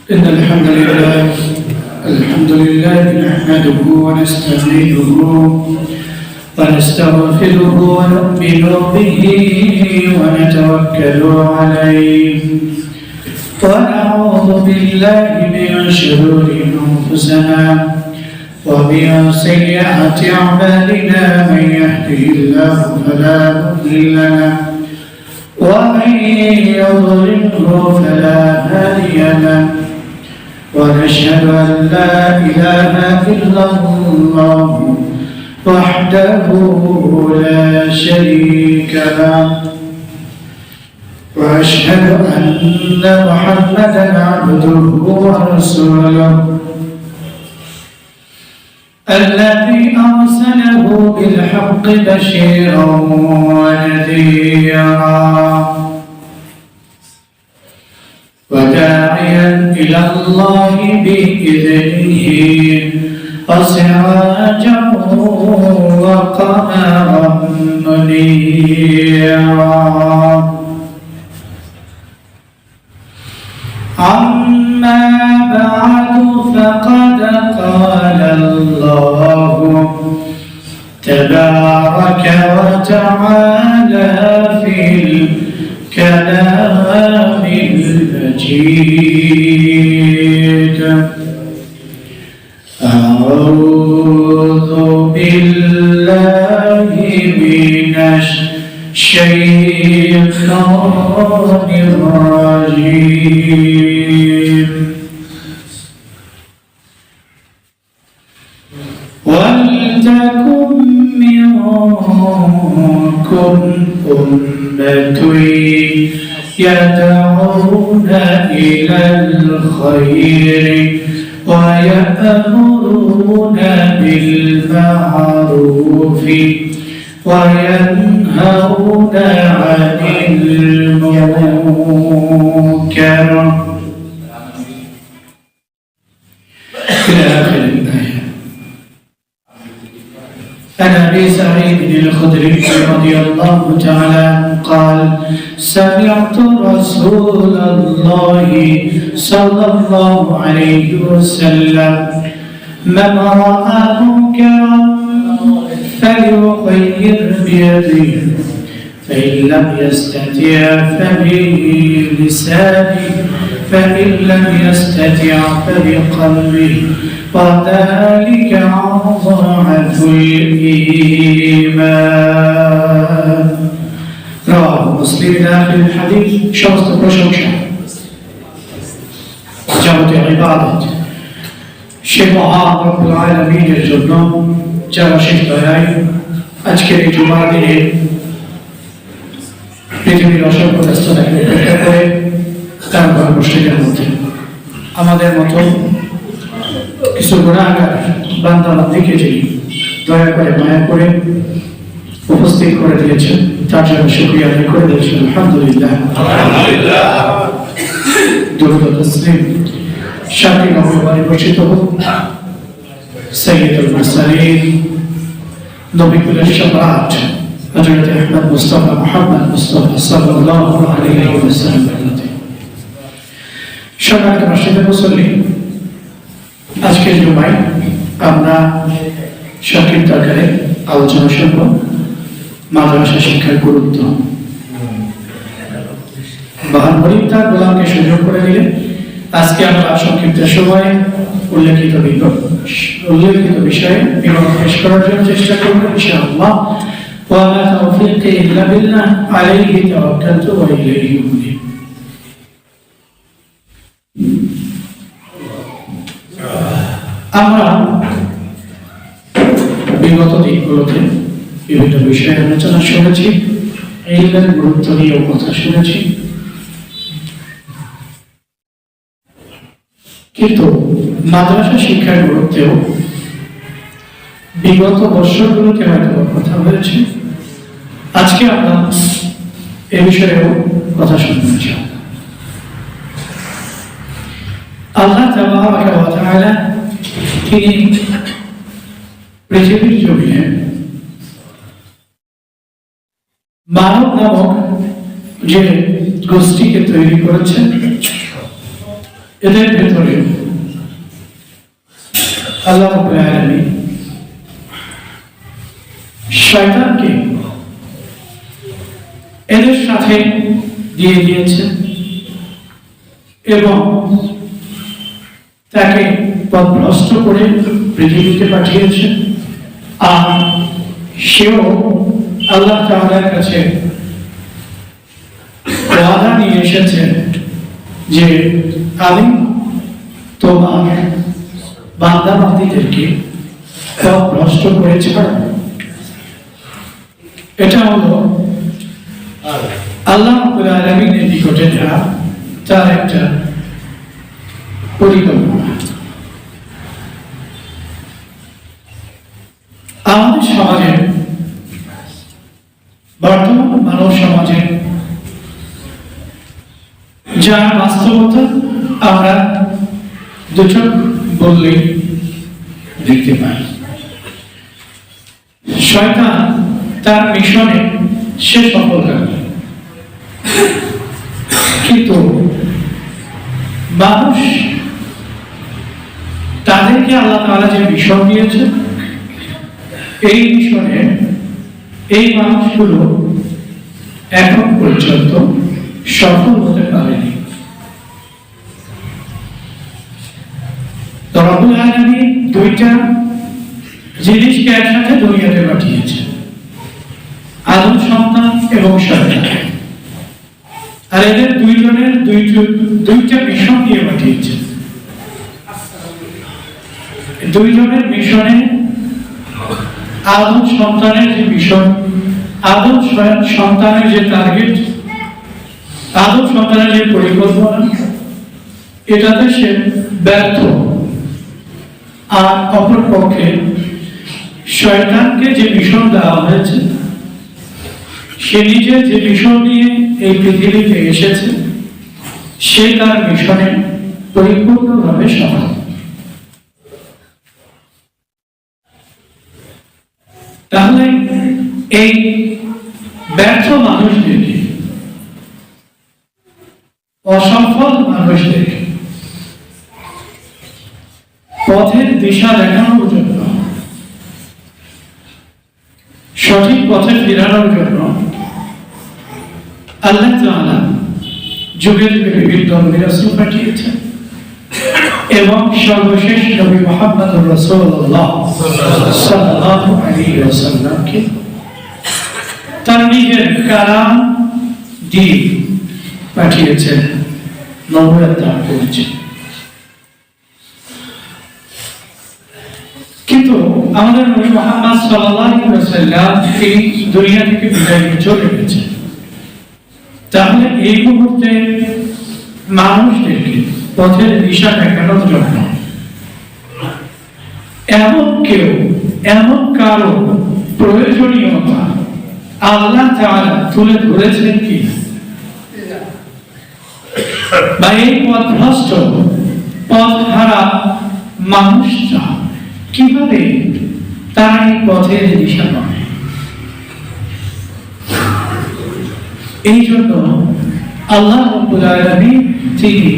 إن الحمد لله نحمده ونستعينه ونستغفره ونؤمن به ونتوكل عليه ونعوذ بالله من شرور أنفسنا ومن سيئات أعمالنا من يهده الله فلا مضل له ومن يضلله فلا هادي له ونشهد أن لا إله إلا الله وحده لا شريك له وأشهد أن محمدا عبده ورسوله الذي أرسله بالحق بشيرا ونذيرا وداعيا إلى الله بإذنه وسراجا وقمرا منيرا أما بعد فقد قال الله تبارك وتعالى في الكلام المجيد أعوذ بالله من الشيطان الرجيم ولتكن منكم أمة يدعون إلى الخير ويأمرون بالمعروف وينهون عن المنكر إلى آخر الآية. عن أبي سعيد الخدري رضي الله تعالى قال سمعت رسول الله صلى الله عليه وسلم من رأى منكرا فليغير بيده فإن لم يستطع فبلسانه فإن لم يستطع فبقلبه وذلك أضعف الإيمان. رواه مسلم آخر الحديث. সমস্ত প্রশংসা যাবতীয় ইবাদত সে মহান রব্বুল আলামিনের জন্য যারা শেষ দয়ায় আজকের এই জুমার দিনে পৃথিবীর অসংখ্য ব্যস্ততাকে উপেক্ষা করে তার ঘর মসজিদের মধ্যে আমাদের মতো কিছু গুনাহগার বান্দা-বান্দীকে যিনি দয়া করে মায়া করে উপস্থিত করে দিয়েছেন তার জন্য শুকরিয়া আদায় করে দিয়েছেন। আলহামদুলিল্লাহ দুরূদ ও তাসলিম শান্তি নবী বর্ষিত হোক সাইয়্যিদুল মুরসালিন নবী কুলের সম্রাট হযরত আহমদ মুস্তাফা মুহাম্মদ মুস্তাফা সাল্লাল্লাহু আলাইহি ওয়াসাল্লাম। সম্মানিত মসজিদের মুসল্লি, আজকের জুমায় আমরা সংক্ষিপ্ত আকারে আলোচনা শুনব মাদ্রাসা শিক্ষার গুরুত্ব। মহান মরিদ তার গোলামকে সুযোগ করে দিলেন আজকে আমরা সংক্ষিপ্ত সময়ে উল্লেখিত বিষয়ে বিবরণ পেশ করার জন্য চেষ্টা করব ইনশাআল্লাহ। ওয়া মা তাওফীকি ইল্লা বিল্লাহ আলাইহি তাওয়াক্কালতু ওয়া ইলাইহি উনীব। আমরা বিগত দিনগুলোতে বিভিন্ন বিষয়ে আলোচনা শুনেছি, ইলমের গুরুত্ব নিয়েও কথা শুনেছি, কিন্তু মাদ্রাসা শিক্ষার গুরুত্বেও বিগত বছরগুলোতে হয়তো কথা হয়েছে। আজকে আমরা এ বিষয়েও কথা শুনতে চাই। আল্লাহ তাবারাকা ওয়া তাআলা তিনি পৃথিবীর জমিনে মানব নামক যে গোষ্ঠীকে তৈরি করেছেন এদের ভেতরে আল্লাহ রাব্বুল আলামিন শয়তানকে এদের সাথে দিয়ে দিয়েছে এবং তাকে পথভ্রষ্ট করে পৃথিবীতে পাঠিয়েছে। আর সেও আল্লাহ তাআলার কাছে ওয়াদা নিয়ে এসেছে যে আমি তোমার বান্দা বান্দীদেরকে পথভ্রষ্ট করে ছাড়ব। এটা হলো আল্লাহ রাব্বুল আলামিনের নিকটে দেওয়া তার একটা পরিকল্পনা। আমাদের সমাজে, বর্তমান মানব সমাজে যা বাস্তবতা আমরা দুচোখ বললেই দেখতে পাই। শয়তান তার মিশনে সে সফল হবে, কিন্তু মানুষ তাদেরকে আল্লাহ তাআলা যে মিশন দিয়েছে, এই মিশনে এই মানুষগুলো এখন পর্যন্ত সফল হতে পারেনি। তো রব্বুল আলামিন দুইটা জিনিসকে একসাথে দুনিয়াতে পাঠিয়েছে, আদম সন্তান এবং শয়তান। আর এদের দুইজনের দুইটা মিশন দিয়ে পাঠিয়েছে। দুইজনের মিশনে আদম সন্তানের যে মিশন, আদম সন্তানের যে টার্গেট, আদম সন্তানের যে পরিকল্পনা, এটাতে সে ব্যর্থ। আর অপর পক্ষে শয়তানকে যে মিশন দেওয়া হয়েছে, সে নিজে যে মিশন নিয়ে এই পৃথিবীতে এসেছে, সে তার মিশনে পরিপূর্ণভাবে সফল। তাহলে এই ব্যর্থ মানুষদেরকে, অসফল মানুষদেরকে পথের দিশা দেখানোর জন্য, সঠিক পথে ফেরানোর জন্য আল্লাহ তাআলা যুগে যুগে বিভিন্ন নবী রাসূল পাঠিয়েছেন এবং সর্বশেষ নবী মুহাম্মদুর রাসূলুল্লাহ সাল্লাল্লাহু আলাইহি ওয়াসাল্লামকে তার নিজের কালাম দিয়ে পাঠিয়েছেন, নবুয়ত দান করেছেন। কিন্তু আমাদের নবী মুহাম্মদ সাল্লাল্লাহু আলাইহি ওয়াসাল্লাম এই দুনিয়া থেকে বিদায় নিয়ে চলে গেছেন। তাহলে এই মুহূর্তে মানুষদেরকে পথের দিশা দেখানোর জন্য এমন কারো প্রয়োজনীয়তা আল্লাহ তাআলা তুলে ধরেছেন কি, বা এই পথভ্রষ্ট পথহারা মানুষরা কিভাবে তারা এই পথের দিশা পাবে? এই জন্য আল্লাহ রাব্বুল আলামিন তিনি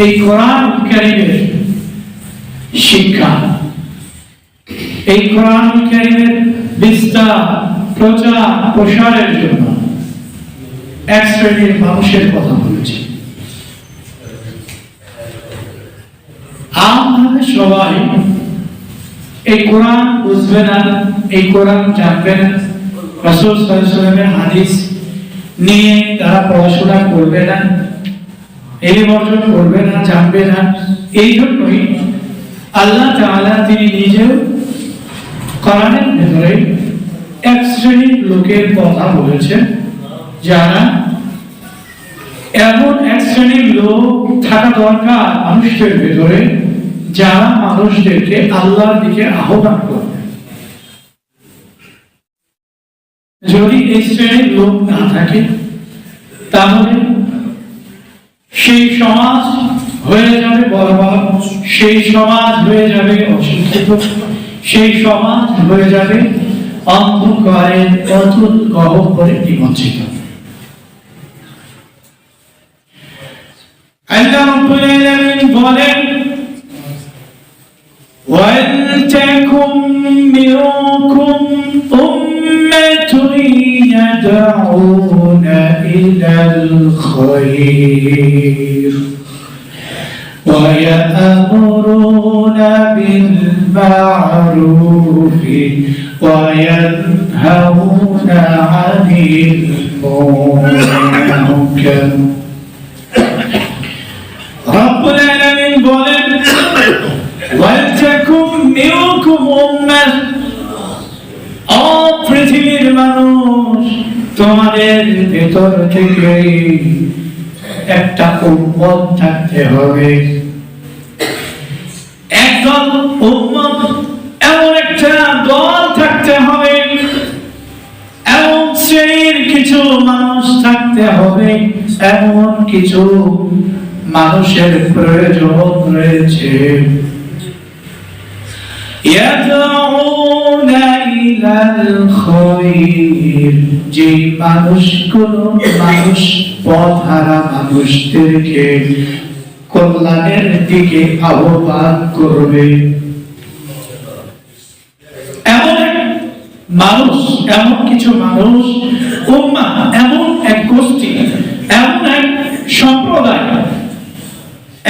এই কোরআন কারীমের শিক্ষা, এই কোরআন কারীমের বিস্তার, প্রচার, প্রসারের জন্য এক শ্রেণীর মানুষের কথা বলেছি। আমভাবে সবাই এই কোরআন বুঝবে না, এই কোরআন জানবে না, রাসূল সাল্লাল্লাহু আলাইহি ওয়াসাল্লামের হাদিস নিয়ে তারা পড়াশোনা করবে না, এলিম অর্জন করবে না, জানবে না। এই জন্যই আল্লাহ তাআলা তিনি নিজেও কোরআনের ভেতরে এক শ্রেণীর লোকের কথা বলেছেন, যারা এমন এক শ্রেণীর লোক থাকা দরকার মানুষের ভেতরে, যারা মানুষদেরকে আল্লাহর দিকে আহ্বান করবে। যদি এই শ্রেণীর লোক না থাকে, তাহলে সেই সমাজ হয়ে যাবে বরবাদ, সেই সমাজ হয়ে যাবে অশিক্ষিত, সেই সমাজ হয়ে যাবে অন্ধকারের অতুল গহ্বরে নিমজ্জিত। আল্লাহ রাব্বুল আলামিন বলেন وَلْتَكُنْ مِنْكُمْ أُمَّةٌ يَدْعُونَ إِلَى الْخَيْرِ وَيَأْمُرُونَ بِالْمَعْرُوفِ وَيَنْهَوْنَ عَنِ الْمُنكَرِ رب العالمين বলেন وَلْتَكُنْ مِنْكُمْ أُمَّةٌ ও পৃথিবীর মানুষ তোমাদের ভেতর থেকে একটা উম্মত থাকতে হবে একদল উম্মত এমন একটা দল থাকতে হবে এমন শ্রেণীর কিছু মানুষ থাকতে হবে এমন কিছু মানুষের প্রয়োজন রয়েছে ইয়াদউনা ইলাল খায়র যে মানুষগুলো মানুষ পথহারা মানুষদেরকে কল্যাণের দিকে আহ্বান করবে এমন মানুষ এমন কিছু মানুষ উম্মাহ এমন এক গোষ্ঠী এমন এক সম্প্রদায়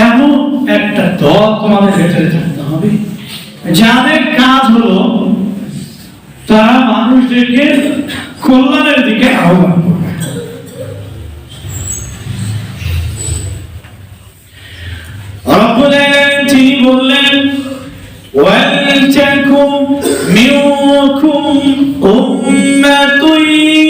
এমন একটা দল তোমাদের ভেতরে থাকতে হবে যাদের কাজ হলো তারা মানুষদেরকে কল্যাণের দিকে আহ্বান করবে রব্বুল আলামিন তিনি বললেন وَلْتَكُنْ مِنْكُمْ أُمَّةٌ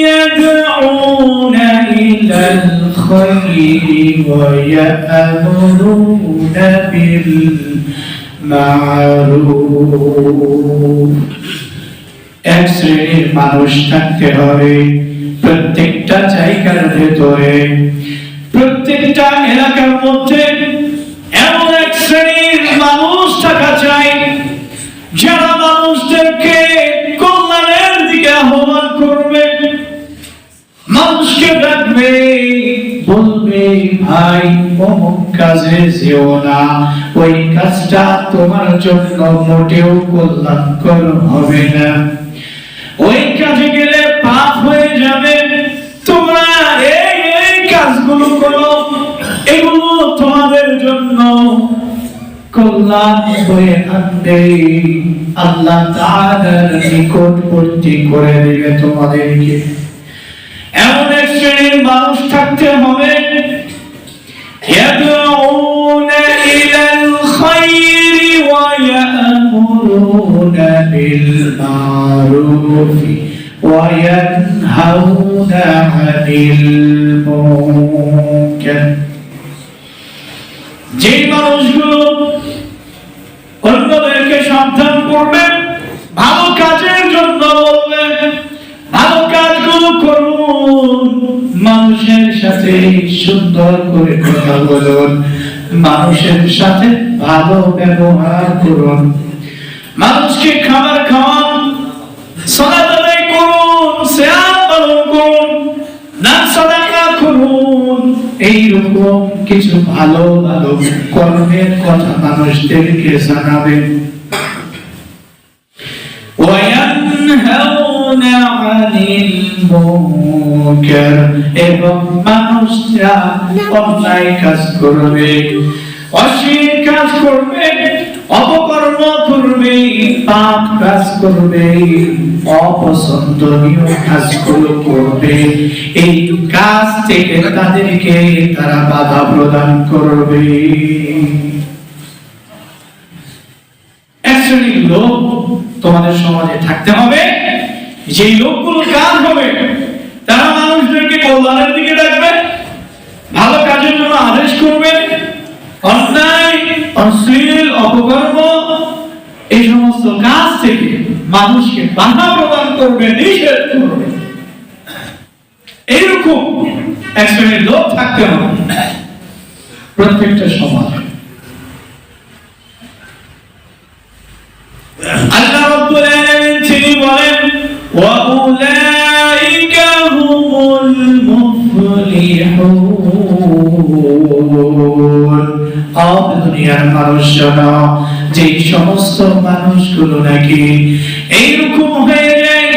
يَدْعُونَ إِلَى الْخَيْرِ وَيَأْمُرُونَ بِالْمَعْرُوفِ এক শ্রেণীর মানুষ থাকতে হবে প্রত্যেকটা জায়গার ভেতরে প্রত্যেকটা এলাকার মধ্যে এমন এক শ্রেণীর মানুষ থাকা চাই যারা মানুষদেরকে কল্যাণের দিকে আহ্বান করবে মানুষকে ডাকবে বলবে ভাই অমুক কাজে যেও না ওই কাজটা তোমার জন্য মোটেও কল্যাণকর হবে না ওই কাজে গেলে পাপ হয়ে যাবে তোমরা এই কাজগুলো করো এগুলো তোমাদের জন্য কল্যাণ হয়ে আনবে আল্লাহ তাআলার নিকটবর্তী করে দিবে তোমাদেরকে এমন এক শ্রেণীর মানুষ থাকতে হবে ইয়াদউনা ইলাল খায়রি ওয়া ইয়া'মুরুনা বিল মা'রুফি ওয়া ইয়ানহাউনা আনিল মুনকার যে মানুষগুলো অন্যদেরকে সাবধান করবে ভালো কাজের জন্য বলবে ভালো কাজগুলো করুন মানুষের সাথে সুন্দর করে কথা বলুন মানুষের সাথে ভালো ব্যবহার করুন মানুষকে খাবার খাওয়ান সালাত আদায় করুন সিয়াম পালন করুন দান সাদাকা করুন এইরকম কিছু ভালো ভালো কর্মের কথা মানুষদেরকে জানাবেন ওয়ায়ানহাউনা আনিল মুনকার এবং মানুষরা অন্যায় কাজ করবে অশ্লীল কাজ করবে অপকর্ম করবে পাপ কাজ করবে অপছন্দনীয় কাজগুলো করবে এই কাজ থেকে তাদেরকে তারা বাধা প্রদান করবে এক শ্রেণীর লোক তোমাদের সমাজে থাকতে হবে যেই লোকগুলো কাজ হবে তারা মানুষদেরকে কল্যাণের দিকে ডাকবে ভালো কাজের জন্য আদেশ করবে অন্যায় অশ্লীল অপকর্ম এই সমস্ত কাজ থেকে মানুষকে বাধা প্রদান করবে নিষেধ করবে এইরকম এক শ্রেণীর লোক থাকতে হবে প্রত্যেকটা সমাজে আল্লাহ রাব্বুল আলামিন তিনি বলেন ওয়া উলাইকা হুমুল মুফলিহুন দুনিয়ার মানুষ শোনো, যে সমস্ত মানুষগুলো নাকি এইরকম হয়ে যায়,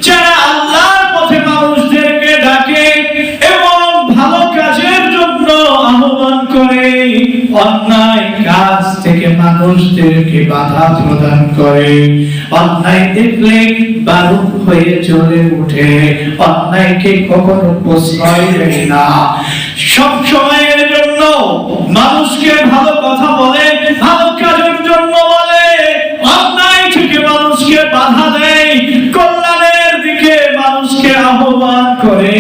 যারা আল্লাহর পথে মানুষদেরকে ডাকে এবং ভালো কাজের জন্য আহ্বান করে, অন্যায় কাজ থেকে মানুষদেরকে বাধা প্রদান করে, অন্যায় দেখলে বারুদ হয়ে জ্বলে ওঠে, অন্যায়কে কখনো প্রশ্রয় দেয় না, সব সময়ের জন্য মানুষকে ভালো কথা বলে, ভালো কাজের জন্য বলে, অন্যায় থেকে মানুষকে বাধা দেয়, কল্যাণের দিকে মানুষকে আহ্বান করে,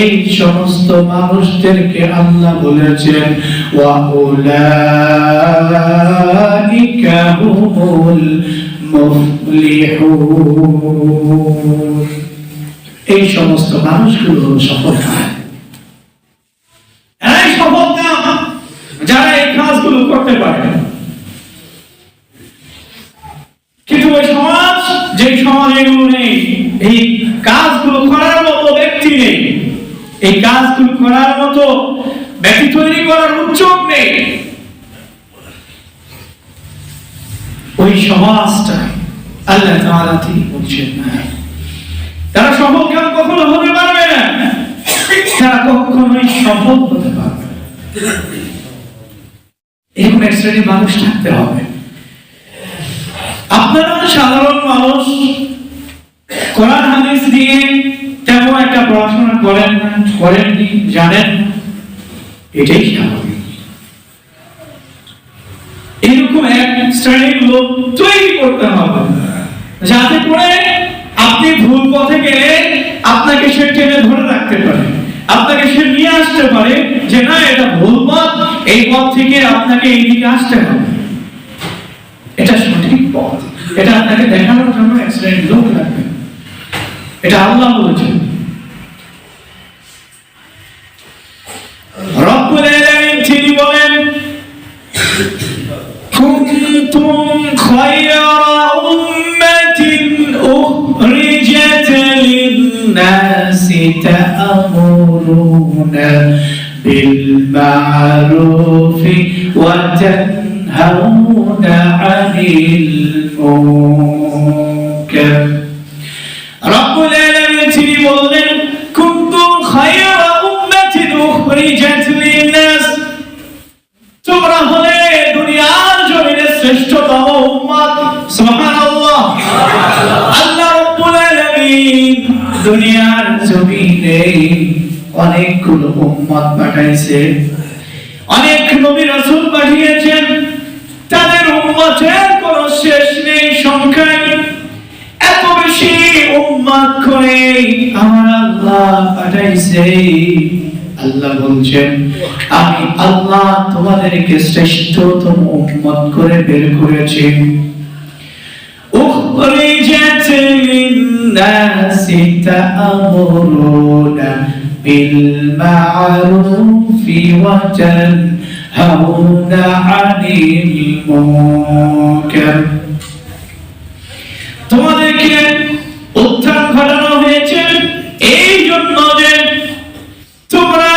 এই সমস্ত মানুষদেরকে আল্লাহ বলেছেন ওয়া উলাইকা হুমুল মুফলিহুন। এই সমস্ত মানুষগুলো সফল হয়, এরাই সফল না যারা এই কাজগুলো করতে পারে। কিন্তু ওই সমাজ, যে সমাজ এগুলো নেই, এই কাজগুলো করার মতো ব্যক্তি নেই, এই কাজগুলো করার মতো ব্যক্তি তৈরি করার উদ্যোগ নেই, ওই সমাজটা আল্লাহ তাআলা তিনি বলছেন না, তারা সফল কাম কখনো হতে পারবে না, তারা কখনোই সফল হতে পারবে না। এরকম এক শ্রেণীর মানুষ থাকতে হবে। আপনারা সাধারণ মানুষ, কোরআন হাদিস দিয়ে তেমন একটা পড়াশোনা করেননি, জানেন, এটাই স্বাভাবিক। এরকম এক শ্রেণীর লোক তৈরি করতে হবে, যাতে করে আপনি ভুল পথে গেলে আপনাকে সে টেনে ধরে রাখতে পারে, আপনাকে সে নিয়ে আসতে পারে যে না, এটা ভুল পথ, এই পথ থেকে আপনাকে এই দিকে আসতে হবে, এটা সঠিক পথ, এটা আপনাকে দেখানোর জন্য এক শ্রেণীর লোক লাগবে। এটা আল্লাহ বলেছেন। রব্বুল আলামিন তিনি বলেন কুনতুম খায়রা উম্মাতিন উখরিজাত লিন-নাসি তা'মুরুনা বিল মা'রুফি ওয়া তানহাউনা 'আনিল মুনকার। রব্বুল আলামিন তিনি বলেন কুনতুম খায়রা উম্মাতিন উখরিজাত লিন-নাস, তোমরা হলে দুনিয়ার জমিনে শ্রেষ্ঠতম উম্মত। সুবহানাল্লাহ। আল্লাহ রাব্বুল আলামিন দুনিয়ার জমিনে অনেকগুলো উম্মত পাঠাইছে, অনেক নবী রাসূল পাঠিয়েছেন, তাদের উম্মতের কোনো শেষ নেই, সংখ্যা নেই, এত বেশি উম্মত করে আমার আল্লাহ পাঠাইছে। আল্লাহ বলছেন আমি আল্লাহ তোমাদেরকে শ্রেষ্ঠতম উম্মত করে বের করেছি। উখরিজাত লিন-নাসি তা'মুরুনা বিল মা'রুফি ওয়া তানহাউনা 'আনিল মুনকার। তোমাদেরকে উত্থান ঘটানো হয়েছে এই জন্য যে তোমরা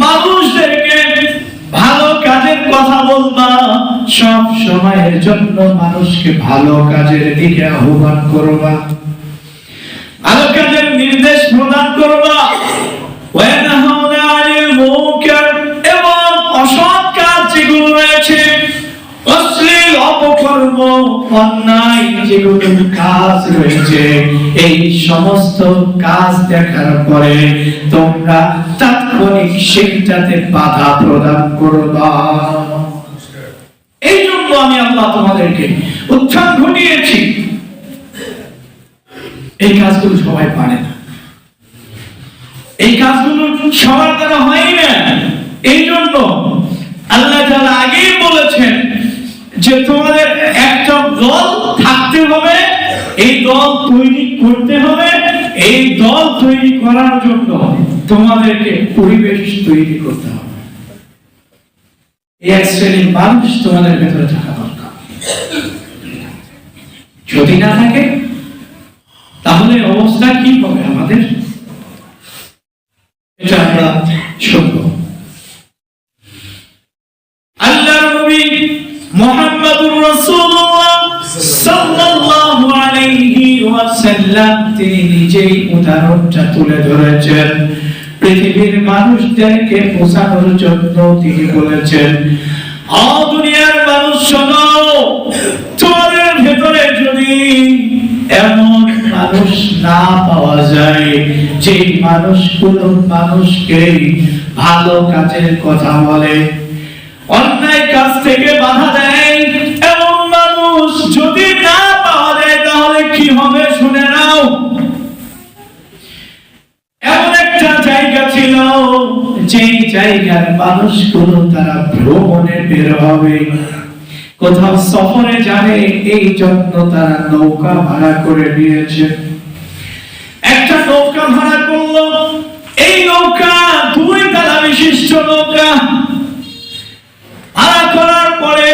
মানুষদেরকে ভালো কাজের কথা বলবা, সব সময়ের জন্য মানুষকে ভালো কাজের দিকে আহ্বান করবা, ভালো কাজের নির্দেশ প্রদান করবা, ওয়া তানহাউনা 'আনিল মুনকার, এবং অসৎ কাজ যেগুলো রয়েছে, অশ্লীল অপকর্ম, অন্যায় যেগুলো কাজ রয়েছে, এই সমস্ত কাজ দেখার পরে তোমরা তাৎক্ষণিক সেটাতে বাধা প্রদান করবা। এই জন্য আমি আল্লাহ তোমাদেরকে উত্থান ঘটিয়েছি। এই কাজগুলো সবাই পারে না, এই কাজগুলো সবার দ্বারা হয় না। এই জন্য আল্লাহ তাআলা আগেই বলেছেন যে তোমাদের একটা দল থাকতে হবে, এই দল তৈরি করতে হবে, এই দল তৈরি করার জন্য তোমাদেরকে পরিবেশ তৈরি করতে হবে। এক শ্রেণীর মানুষ তোমাদের ভেতরে থাকা দরকার। যদি না থাকে তাহলে অবস্থা কি হবে আমাদের, এটা আমরা শুনবো। আল্লাহ আল্লাহ তিনি নিজেই উদাহরণটা তুলে ধরেছেন। পৃথিবীর মানুষদেরকে বোঝানোর জন্য তিনি বলেছেন, ও দুনিয়ার মানুষ শোনো, তোমাদের ভেতরে যদি এমন মানুষ না পাওয়া যায় যে মানুষগুলো মানুষকে ভালো কাজের কথা বলে, অন্যায় কাজ থেকে বাধা দেয়, এমন মানুষ যদি না পাওয়া যায় তাহলে কি হবে শুনে নাও। এমন একটা জায়গা ছিল যেই জায়গার মানুষগুলো তারা ভ্রমণে বের হবে, কোথাও সফরে যাবে, এই জন্য তারা নৌকা ভাড়া করে নিয়েছে। একটা নৌকা ভাড়া করলো, এই নৌকা 2 তলা বিশিষ্ট নৌকা। ভাড়া করার পরে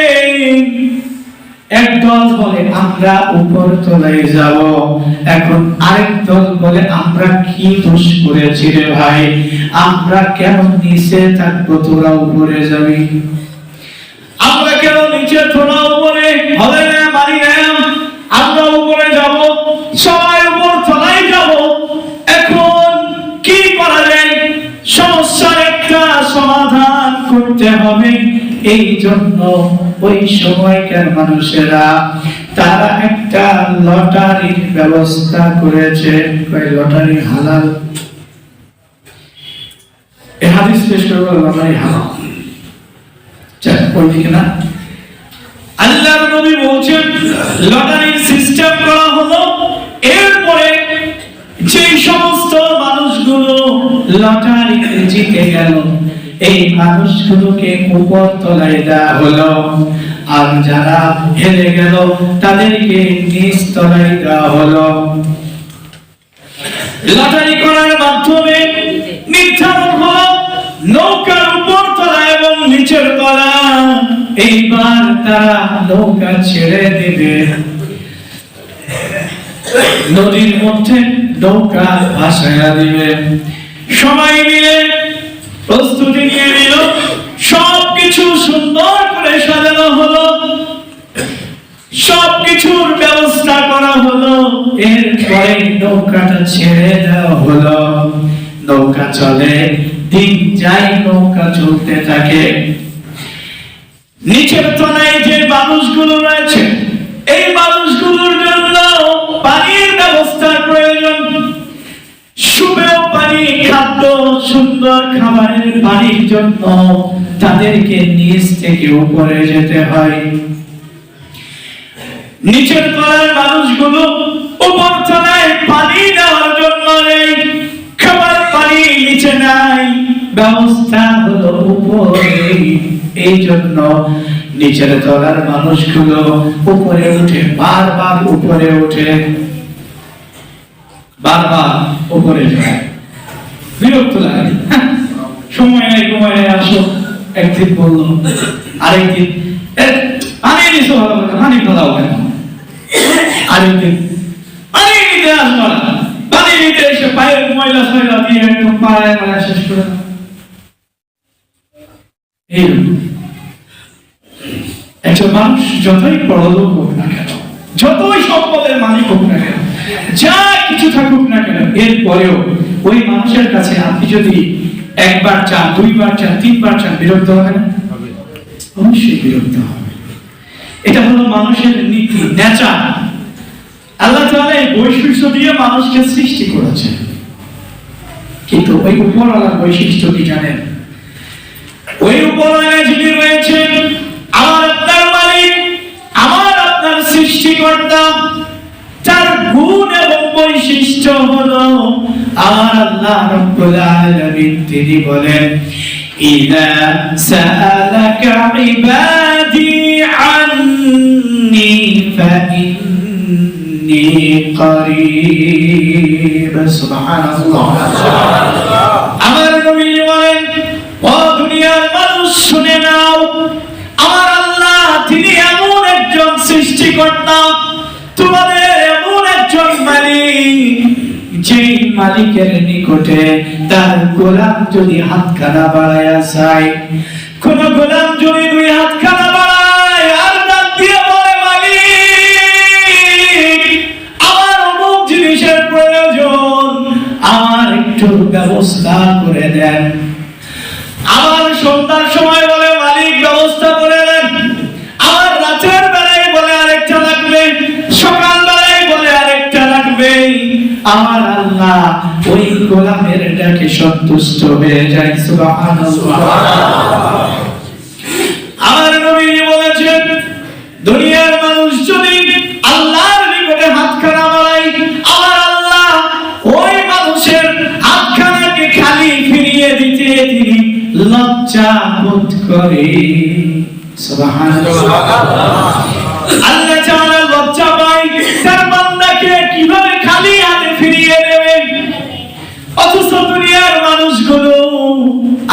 একদল বলে আমরা উপর তলায় যাব, এখন আরেক দল বলে আমরা কি দোষ করেছি রে ভাই, আমরা কেন নিচে থাকবো, তোরা উপরে যাবি, আমরা কেন নিচে তোরা উপরে, হবে না মানি না, আমরা উপরে যাব, সবাই উপর তলায় যাব। এখন কি করা যায়, সমস্যার একটা সমাধান করতে হবে। এই জন্য ওই সময়কার মানুষেরা তারা একটা লটারির ব্যবস্থা করেছে। লটারি হালাল, এই হাদিস পেশ করবো, লটারি হালাল ওই দিকে না। আল্লাহর নবী বলছেন লটারির সিস্টেম করা হলো। এরপরে যে সমস্ত মানুষগুলো লটারিতে জিতে গেল, এই মানুষগুলোকে উপর তলায় দেওয়া হলো, আর যারা হেরে গেল তাদেরকে নিচ তলায় দেওয়া হলো। লটারি করার মাধ্যমে নির্ধারণ হলো নৌকার উপর তলা এবং নিচের তলা। এইবার তারা নৌকা ছেড়ে দিবে, নদীর মধ্যে নৌকা ভাসাইয়া দিবে। সবাই মিলে প্রস্তুতি নিয়ে নিল, সবকিছু সুন্দর করে সাজানো হলো, সবকিছুর ব্যবস্থা করা হলো। এরপরে নৌকাটা ছেড়ে দেওয়া হলো, নৌকা চলে, দিন যায়, নৌকা চলতে থাকে। নিচের তলায় যে মানুষগুলো রয়েছে, এই মানুষগুলোর জন্য পানির ব্যবস্থার প্রয়োজন, সুপেয় পানি, খাদ্য, সুন্দর খাবারের পানির জন্য তাদেরকে নিচ থেকে উপরে যেতে হয়। নিচের তলার মানুষগুলো উপর তলায় পানি দেওয়ার জন্য নেই, খাবার পানি নিচে নাই, ব্যবস্থা হলো উপরে। এই জন্য নিচের তলার মানুষগুলো উপরে উঠে, বারবার উপরে উঠে, বারবার উপরে যায়, বিরক্ত লাগে, সময় নেই, সময় নেই, আসো। একদিন বললো, আরেকদিন পানি নিচে ভালো করে, পানি ফেলাও কেন, আরেকদিন পানি নিতে আসবো না, পানি নিতে এসে পায়ের ময়লা সয়লা দিয়ে একদম পাড়ায় পাড়ায় শেষ করে। একজন মানুষ যতই বড়লোক হোক না কেন, যতই সম্পদের মালিক হোক না কেন, যা কিছু থাকুক না কেন, এরপরেও ওই মানুষের কাছে আপনি যদি একবার চান, 2 বার চান, 3 বার চান, বিরক্ত হবে না? অবশ্যই বিরক্ত হবে। এটা হলো মানুষের নীতি, নেচার। আল্লাহ তাআলা এই বৈশিষ্ট্য দিয়ে মানুষকে সৃষ্টি করেছেন। কিন্তু ওই উপরওয়ালার বৈশিষ্ট্য কি জানেন? ওই উপরওয়ালা যিনি রয়েছেন, আমার আপনার মালিক, আমার আপনার সৃষ্টিকর্তা, তার গুণ এবং বৈশিষ্ট্য হলো, আমার আল্লাহ রাব্বুল আলামিন তিনি বলেন, ইযা সাআলাকা ইবাদি আন্নী ফাইন্নী করিব। সুবহানাল্লাহ। আমার নবী বলেন, ও দুনিয়ার মানুষ শুনে নাও, আমার আল্লাহ তিনি এমন একজন সৃষ্টিকর্তা, তোমাদের এমন একজন মালিক, যেই মালিকের নিকটে তার গোলাম যদি হাতখানা বাড়ায়া চায়, কোন গোলাম যদি 2 হাতখানা বাড়ায় আর ডাক দিয়ে বলে, মালিক আমার অমুক জিনিসের দেন, আবার সন্ধ্যার সময় বলে মালিক ব্যবস্থা করে দেন, আবার রাতের বেলায় বলে আরেকটা লাগবে, সকাল বেলায় বলে আরেকটা লাগবে। আমার আল্লাহ ওই গোলামের ডাকে সন্তুষ্ট হয়ে যায়। সুবহানাল্লাহ। আমার নবী বলেছেন, দুনিয়ার মানুষ যদি আল্লাহর নিকটে হাতখানা বাড়ায়, আমার আল্লাহ ওই মানুষের হাতখানাকে খালি ফিরিয়ে দিতে তিনি লজ্জা বোধ করে। সুবহানাল্লাহ। আল্লাহ তাআলা লজ্জা পায় তার বান্দাকে কিভাবে খালি হাতে ফিরিয়ে দেবে। অথচ দুনিয়ার মানুষগুলো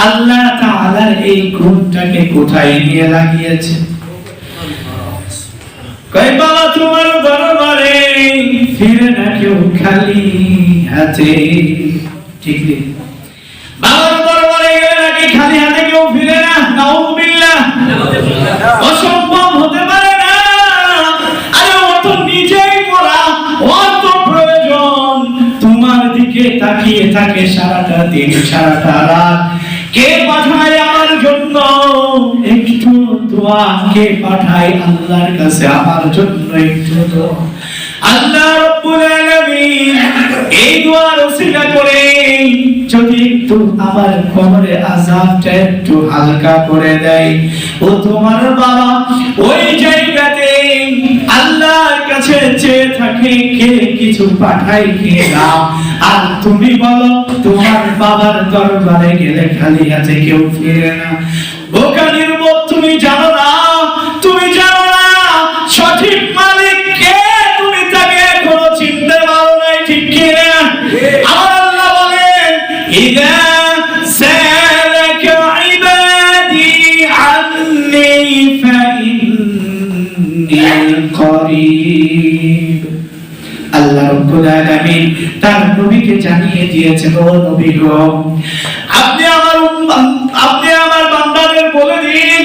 আল্লাহ তাআলার এই গুণটাকে কোথায় নিয়ে লাগিয়েছে? কই বাবা তোমার দরবারে ফিরে না কেউ খালি হাতে, ঠিক নেই? বাবার দরবারে গেলে নাকি খালি হাতে কেউ ফিরে না? নাউযুবিল্লাহ। অসম্ভব হতে পারে না। আরে ও তো নিজেই পড়া, ওর তো প্রয়োজন তোমার দিকে তাকিয়ে থাকে সারাটা দিন সারাটা রাত। কে পাঠায় আমার জন্য একটু দোয়া? কে পাঠায় আল্লাহর কাছে আমার জন্য একটু দোয়া? আল্লাহ রাব্বুল আলামিন এই দোয়ার ওসিলা করে যদি একটু আমার কবরে আযাবটা একটু হালকা করে দেয়, ও তোমার বাবা ওই জায়গাতে আল্লাহর কাছে চেয়ে থাকে কে কিছু পাঠায় কে না। আর তুমি বলো তোমার বাবার দরবারে গেলে খালি হাতে কেউ ফিরে না। বোকা নির্বোধ, তুমি জানো না, তুমি জানো না সঠিক মালিক কে, তুমি তাকে এখনো চিনতে পারো নাই, ঠিক কি না? আমার আল্লাহ বলেন, ইযা সালাকা ইবাদি আন্নী ফাইন্নী করিব। আল্লাহ রাব্বুল আলামিন তার নবীকে জানিয়ে দিয়েছেন, ও নবী গো, আপনি আমার বান্দাদের বলে দিন,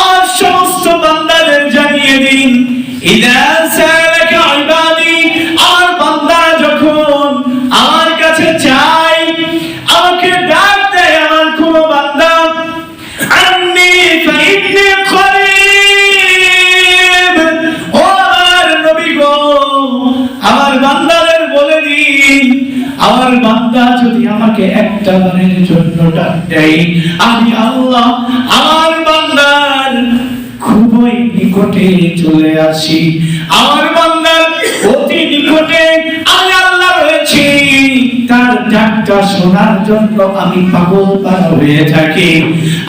আমার সমস্ত বান্দাদের জানিয়ে দিন, ইযা সালাকা ইবাদি, আমার বান্দা যখন আমার কাছে চায়, আমাকে ডাক দেয়, আমার কোন বান্দা, আন্নী ফাইন্নী করিব, ও আমার নবী গো, আমার বান্দাদের বলে দিন, আমার বান্দা যদি আমাকে একটা বারের জন্য ডাক দেয়, আমি আল্লাহ আমার বান্দার খুবই নিকটে চলে আসি, আমার বান্দার অতি নিকটে আমি আল্লাহ রয়েছি, তার ডাকটা শোনার জন্য আমি পাগল পাগল হয়ে থাকি।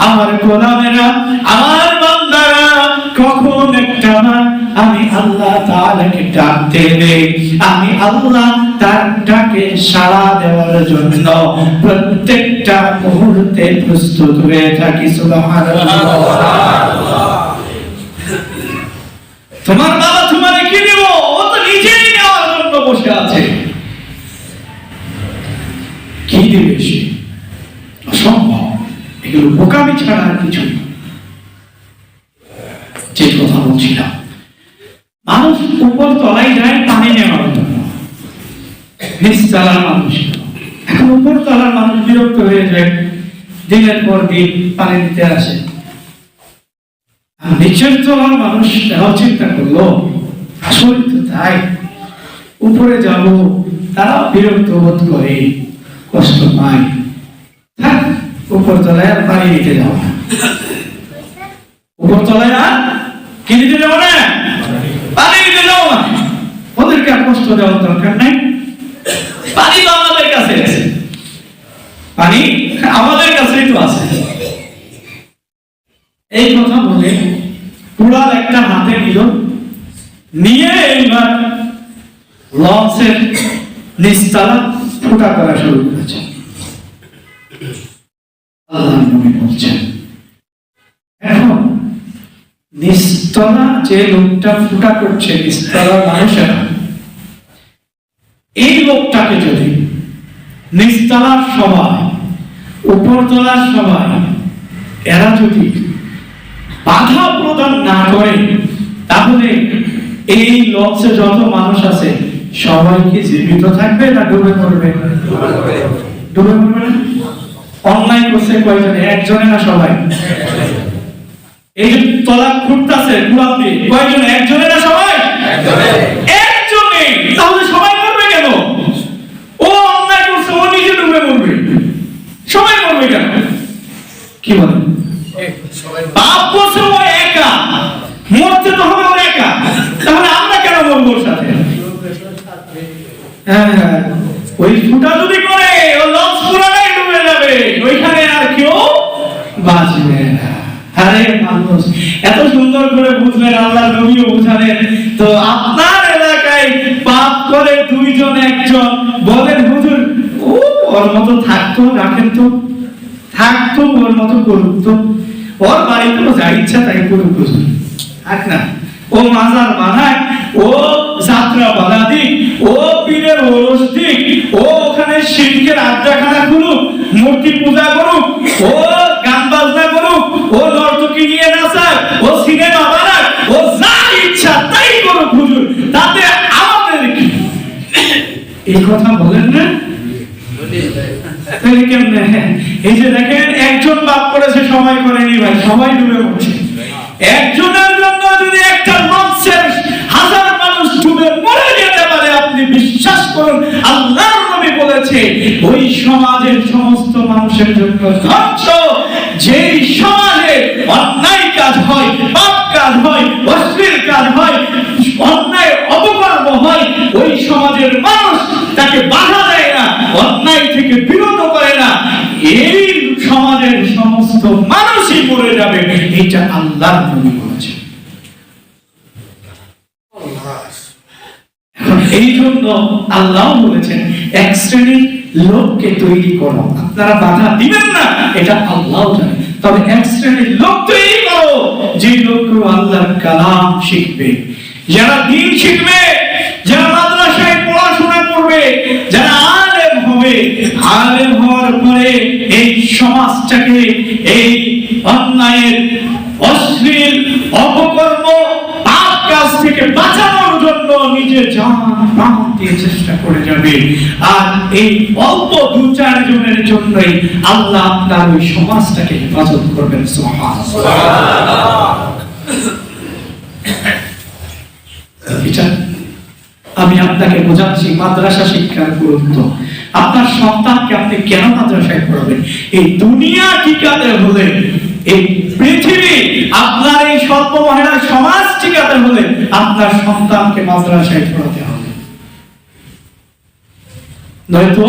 আমার গোলামেরা, আমার বান্দারা কখন একটা আমি আল্লাহ তাআলাকে ডাক দেবে, আমি আল্লাহ তার ডাকে সাড়া দেওয়ার জন্য প্রত্যেকটা মুহূর্তে প্রস্তুত হয়ে থাকি। সুবহানাল্লাহ। তোমার বাবা তোমারে কি দেব? ও তো নিজেই নেওয়ার জন্য বসে আছে, কি দেবে সে? অসম্ভব। এগুলো বোকামি ছাড়া আর কিছু না। যে কথা বলছিলাম, মানুষ উপর তলায় যায় পানি নেওয়ার জন্য, নিচতলার মানুষ, এখন উপর তলার মানুষ বিরক্ত হয়ে যায়, দিনের পর দিন পানি দিতে আসে। নিচের তলার মানুষ চিন্তা করলো, আসলে তো তাই, উপরে যাব, তারা বিরক্ত বোধ করে, কষ্ট পায়, থাক উপর তলায় আর পানি দিতে যাও না, উপর তলায় আর কি দিতে যাবো না, পানি দিতে যাও না, ওদেরকে আর কষ্ট দেওয়ার দরকার নাই, পানি তো আমাদের কাছে আছে, পানি আমাদের কাছেই তো আছে। এই কথা বলে কুড়াল একটা হাতে নিল, নিয়ে এইবার লঞ্চের নিচতলা ফুটা করা শুরু করেছে। আল্লাহ নবী বলছেন, এখন নিচতলা যে লোকটা ফুটা করছে, নিচতলার মানুষেরা, এই লোকটাকে যদি নিচতলার সবাই, উপরতলার সবাই, এরা যদি বাধা প্রদান না করে, তাহলে এই লঞ্চে যত মানুষ আছে সবাই কি জীবিত থাকবে না ডুবে পড়বে? ডুবে পড়বে না? অন্যায় করছে কয়জনে? একজনে না সবাই? এই যে তলাক ঘুরতাছে কুড়াল দিয়ে, কয়জনে? একজনে না সবাই? একজনে। তাহলে সবাই মরবে কেন? ও অন্যায় করছে, ও নিজে ডুবে মরবে, সবাই মরবে কেন? কি বলেন? পাপ করছে ও একা, মরতে তো হবে ওর একা, তাহলে আমরা কেন মরবো ওর সাথে? হ্যাঁ, ওই ফুটা যদি করে ও লঞ্চ পুরাটাই ডুবে যাবে, ওইখানে আর কেউ বাঁচবে না। আরে মানুষ এত সুন্দর করে বুঝলেন, আল্লাহ নবীও বুঝালেন। তো আপনার এলাকায় পাপ করে দুইজন একজন, বলেন হুজুর ও ওর মতো থাকতো, রাখেন তো, থাকতো ওর মতো করুক তো, ওর বাড়িতে যা ইচ্ছা তাই করুক, হুজুর থাক না। ও মাজার বানায়, ও যাত্রা বাধা দিক, ও পীরের ওরস দিক, ও ওখানে শিরকের আড্ডাখানা খুলুক, মূর্তি পূজা করুক, ও গান বাজনা করুক, ও নর্তকী নিয়ে নাচাক, ও সিনেমা বানাক, ও যা ইচ্ছা তাই করুক হুজুর, তাতে আমাদের কি? এই কথা বলেন না? এই যে দেখেন, একজন বাপ করেছে সবাই করেনি ভাই, সবাই ডুবে মরছে। একজনের জন্য যদি একটা মঞ্চের হাজার মানুষ ডুবে মরে যেতে পারে, আপনি বিশ্বাস করুন আল্লাহর নবী বলেছে ওই সমাজের সমস্ত মানুষের জন্য ধ্বংস। যেই সমাজে অন্যায় কাজ হয়, পাপ কাজ হয়, অশ্লীল কাজ হয়, অন্যায় অপকর্ম হয়, ওই সমাজের মানুষ তাকে বাধা দেয় না, অন্যায় থেকে বিরত করে না, এই সমাজের সমস্ত মানুষই মরে যাবে। এটা আল্লাহর নবী বলেছেন। এই জন্য আল্লাহ বলেছেন এক শ্রেণীর লোককে তৈরি করো, আপনারা বাধা দিবেন না, এটা আল্লাহ জানে, তবে এক শ্রেণীর লোক তৈরি করো যে লোকগুলো আল্লাহর কালাম শিখবে, যারা দ্বীন শিখবে, যারা মাদ্রাসায় পড়াশোনা করবে, যারা আলেম হবে, আলেম হওয়ার পরে এই সমাজটাকে এই অন্যায়ের, অশ্লীল, অপকর্ম, পাপ কাজ থেকে বাঁচানোর জন্য নিজে জান প্রাণ দিয়ে চেষ্টা করে যাবে। আর এই অল্প দু চার জনের জন্যই আল্লাহ আপনার ওই সমাজটাকে হেফাজত করবেন। সুবহানাল্লাহ। আমি আপনাকে বোঝাচ্ছি মাদ্রাসা শিক্ষার গুরুত্ব। আপনার সন্তানকে আপনি কেন মাদ্রাসায় পড়াবেন? এই দুনিয়া টিকাতে হলে, এই পৃথিবী, আপনার এই সর্বমহিলার সমাজ টিকাতে হলে আপনার সন্তানকে মাদ্রাসায় পড়াতে হবে, নয়তো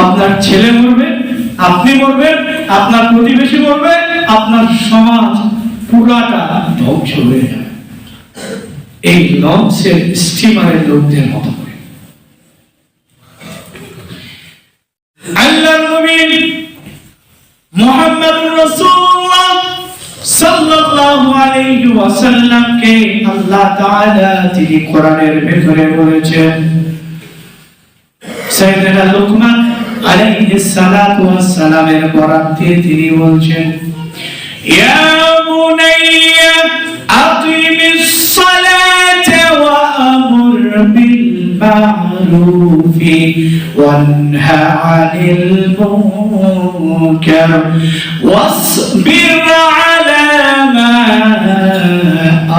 আপনার ছেলে মরবে, আপনি মরবেন, আপনার প্রতিবেশী মরবে, আপনার সমাজ পুরাটা ধ্বংস হয়ে যাবে। এই লঞ্চের স্টিমারের লোকদের মতো করে আল্লাহর নবী মুহাম্মদুর রাসূলুল্লাহ সাল্লাল্লাহু আলাইহি ওয়াসাল্লামকে আল্লাহ তাআলা তিনি কোরআনের ভেতরে বলেছেন, সাইয়েদনা লুকমান আলাইহিস সালাতু ওয়াস সালামের বরাত দিয়ে তিনি বলছেন, ইয়া বুনাইয়া আকিমিস সালাতা ওয়া আমুর বিল মা'রুফি ওয়ানহা আনিল মুনকার ওয়াসবির আলা মা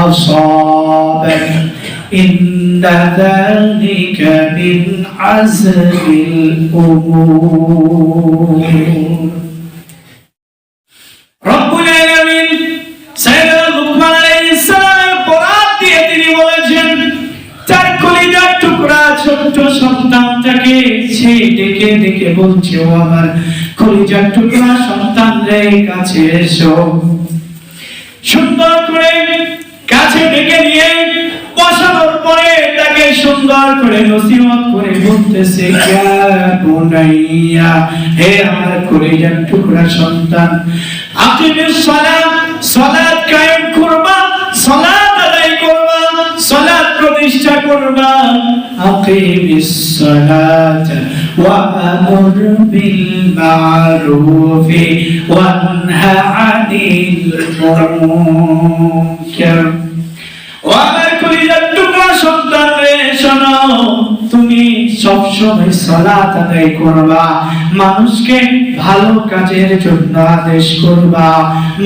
আসাবাক ইন্না যালিকা মিন আযমিল উমুর। রব্বুল আলামিন সাইয়েদনা লুকমান আলাইহিস সালামের বরাত দিয়ে তিনি বলেছেন, তার কলিজার টুকরা ছোট্ট সন্তানটাকে সে ডেকে ডেকে বলছে, ও আমার কলিজার টুকরা সন্তান রে, কাছে এসো। সুন্দর করে কাছে ডেকে নিয়ে বসানোর পরে তাকে সুন্দর করে নসিহত করে বলতেছে, ইয়া বুনাইয়া, হে আমার কলিজার টুকরা সন্তান, আকিমিস সালাত, সালাত কায়েম করবা, সালাত আদায় করবা, সালাত প্রতিষ্ঠা করবা। আকিমিস সালাত ওয়া আমুর বিল মা'রুফি ওয়ানহা আনিল মুনকার। ও আমার কলিজার টুকরা সন্তান রে, শোনো, তুমি সব সময় সালাত আদায় করবা, মানুষকে ভালো কাজের জন্য আদেশ করবা,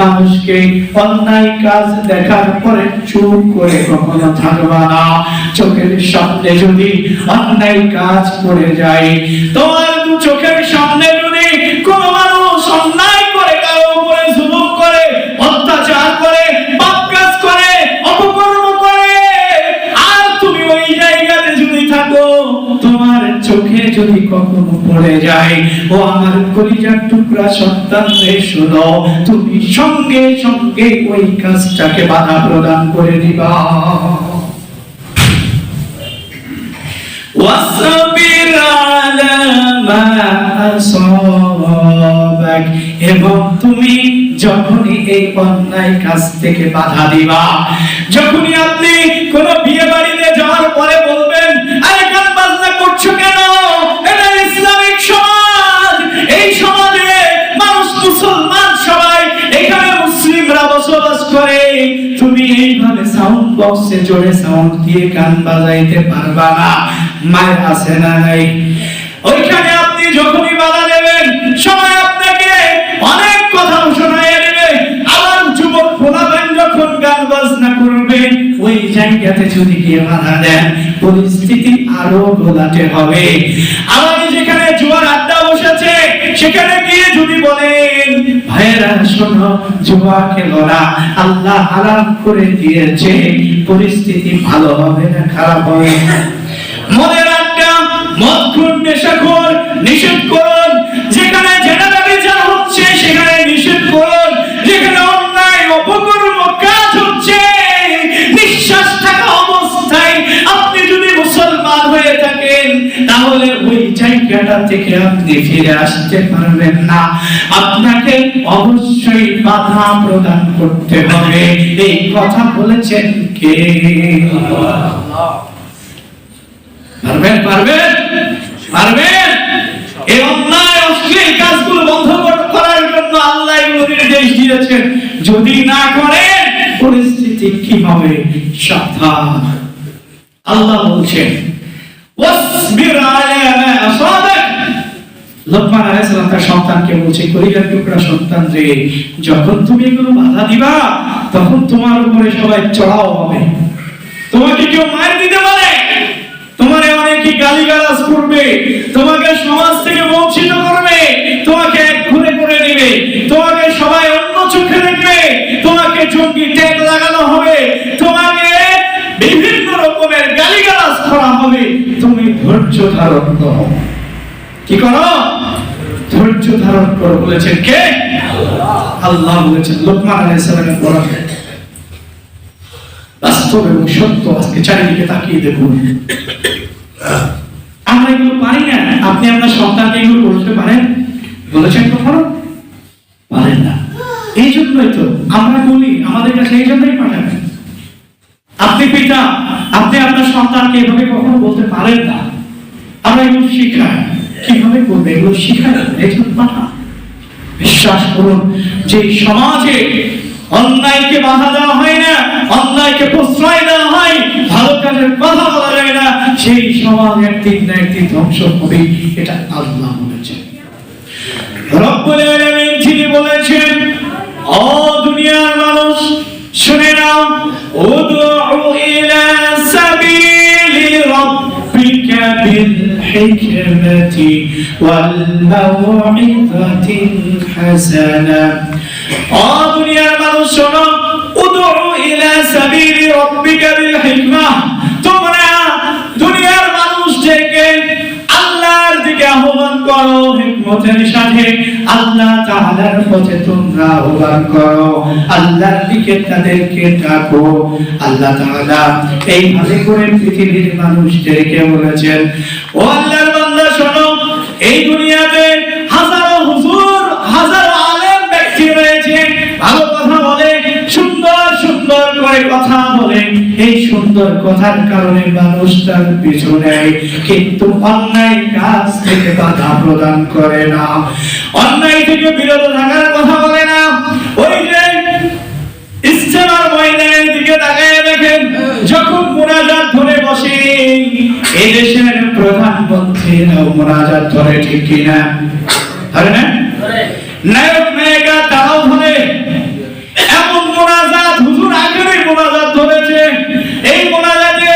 মানুষকে অন্যায় কাজ দেখার পরে চুপ করে কখনো থাকবা না। চোখের সামনে যদি অন্যায় কাজ করে যায়, তোমার চোখের সামনে যদি কোন মানুষ অন্যায় করে, কারো উপরে জুলুম করে, অত্যাচার করে, পাপ কাজ করে, অপকর্ম করে, আর তুমি ওই জায়গাতে যদি থাকো, তোমার চোখে যদি কখনো পড়ে যায়, ও আমার কলিজার টুকরা সন্তান রে শোনো, তুমি সঙ্গে সঙ্গে ওই কাজটাকে বাধা প্রদান করে দিবা। ওয়াসবির আলা মা আসাবাক, এবং তুমি যখনই এই অন্যায় কাজ থেকে বাধা দিবা, যখনই আপনি কোন বিয়ে বাড়িতে যাওয়ার পরে বলবেন, আরে গান বাজনা করছো কেন, এটা ইসলামিক সমাজ, এই সমাজে মানুষ মুসলমান সবাই, এখানে মুসলিমরা বসবাস করে, তুমি এইভাবে সাউন্ড বক্সে জোরে সাউন্ড দিয়ে গান বাজাইতে পারবা না। মায়ের আছে না নাই? ওইখানে আপনি যখনই বাধা দেবেন, সবাই আপনাকে অনেক কথা শোনায় দেবে। আবার যুবক পোলাপান যখন গান বাজনা করবে, ওই জায়গাতে যদি গিয়ে বাধা দেন, পরিস্থিতি আরো ঘোলাটে হবে। আবার যেখানে জুয়ার আড্ডা বসেছে, সেখানে গিয়ে যদি বলেন, ভাইয়েরা শোনো, জুয়া খেলো না, আল্লাহ হারাম করে দিয়েছে, পরিস্থিতি ভালো হবে না খারাপ হবে? মদের আড্ডা, মদখোর, নেশাখোর নিষেধ করুন। যেখানে জেনারেলিজম হচ্ছে সেখানে নিষেধ করুন। যেখানে অন্যায় অপকর্ম কাজ হচ্ছে, নিঃশ্বাস থাকা অবস্থায় আপনি যদি মুসলমান হয়ে থাকেন, তাহলে ওই জায়গাটা থেকে আপনি ফিরে আসতে পারবেন না। আপনাকে অবশ্যই বাধা প্রদান করতে হবে। এই কথা বলেছেন কে? পারবেন? পারবেন? পারবেন? এই অন্যায় অশ্লীল কাজগুলো বন্ধ করার জন্য আল্লাহ নির্দেশ দিয়েছেন। যদি না করেন, পরিস্থিতি কি হবে? সাবধান। আল্লাহ বলছেন, ওয়াসবির আলা মা আসাবাক। লোকমান আলাইহিস সালাম তার সন্তানকে বলছে, কলিজার টুকরা সন্তান রে, যখন তুমি এগুলো বাধা দিবা, তখন তোমার উপরে সবাই চড়াও হবে। তোমাকে কেউ মার দিতে পারে, তোমারে অনেকে গালিগালাজ করবে, তোমাকে সমাজ থেকে বঞ্চিত করবে, তোমাকে এক ঘুরে করে নেবে, তোমাকে সবাই অন্য চোখে দেখবে, তোমাকে জঙ্গি ট্যাগ লাগানো হবে, তোমাকে বিভিন্ন রকমের গালিগালাজ করা হবে। তুমি ধৈর্য ধারণ করো। কি করো? ধৈর্য ধারণ করো। বলেছেন কে? আল্লাহ বলেছেন। লোকমান আলাইহিস সালামের বলা বাস্তব এবং সত্য। আজকে চারিদিকে তাকিয়ে দেখুন, আমরা এগুলো পারি না। আপনি আপনার সন্তানকে এগুলো বলতে পারেন? বলেছেন কখনো? পারেন না। এই জন্যই তো আমরা বলি, আমাদের কাছে এই জন্যই পাঠাবেন। আপনি পিতা, আপনি আপনার সন্তানকে এভাবে কখনো বলতে পারেন না। আমরা এগুলো শিখাই, কিভাবে করবে এগুলো শিখাই, এই জন্য পাঠা। বিশ্বাস করুন, যে সমাজে অন্যায়কে বাধা দেওয়া হয় না, অন্যায়কে প্রশ্রয় দেওয়া হয়, ভালো কাজের কথা বলা যায় না, সেই সমাজ একদিন না একদিন ধ্বংস হবে। এটা আল্লাহ বলেছেন। রব্বুল আলামিন তিনি বলেছেন, ও দুনিয়ার মানুষ শুনে নাও, উদউ ইলা সাবিলি রাব্বিকা বিল হিকমাতি ওয়াল মাউইযাতিল হাসানা। ও দুনিয়ার মানুষ শোনো, উদউ ইলা সাবিলি রাব্বিকা বিল হিকমা, তোমরা দুনিয়ার মানুষদেরকে আল্লাহর দিকে আহ্বান করো হিকমতের সাথে। আল্লাহ তাআলার পথে তোমরা আহ্বান করো, আল্লাহর দিকে তাদেরকে ডাকো। আল্লাহ তাআলা এইভাবে করে পৃথিবীর মানুষদেরকে বলেছেন, ও আল্লাহর বান্দা শোনো, এই দুনিয়াতে হাজারো হুজুর, হাজারো আলেম ব্যক্তি রয়েছে, ভালো কথা বলে, সুন্দর সুন্দর করে কথা বলে, এই সুন্দর কথার কারণে মানুষ তার পিছু নেয়, কিন্তু অন্যায় কাজ থেকে বাধা প্রদান করে না, অন্যায় থেকে বিরত থাকার কথা বলে না। ওই যে ইস্তেমার ময়দানের দিকে তাকিয়ে দেখেন, যখন মুনাজাত ধরে বসে এই দেশের প্রধানমন্ত্রী স্ত্রীরাও মুনাজাত ধরে, ঠিক কিনা? ধরে না? নায়ক নায়িকা তারাও ধরে। এমন মুনাজাত হুজুর আগেই মুনাজাত ধরেছে। এই মুনাজাতে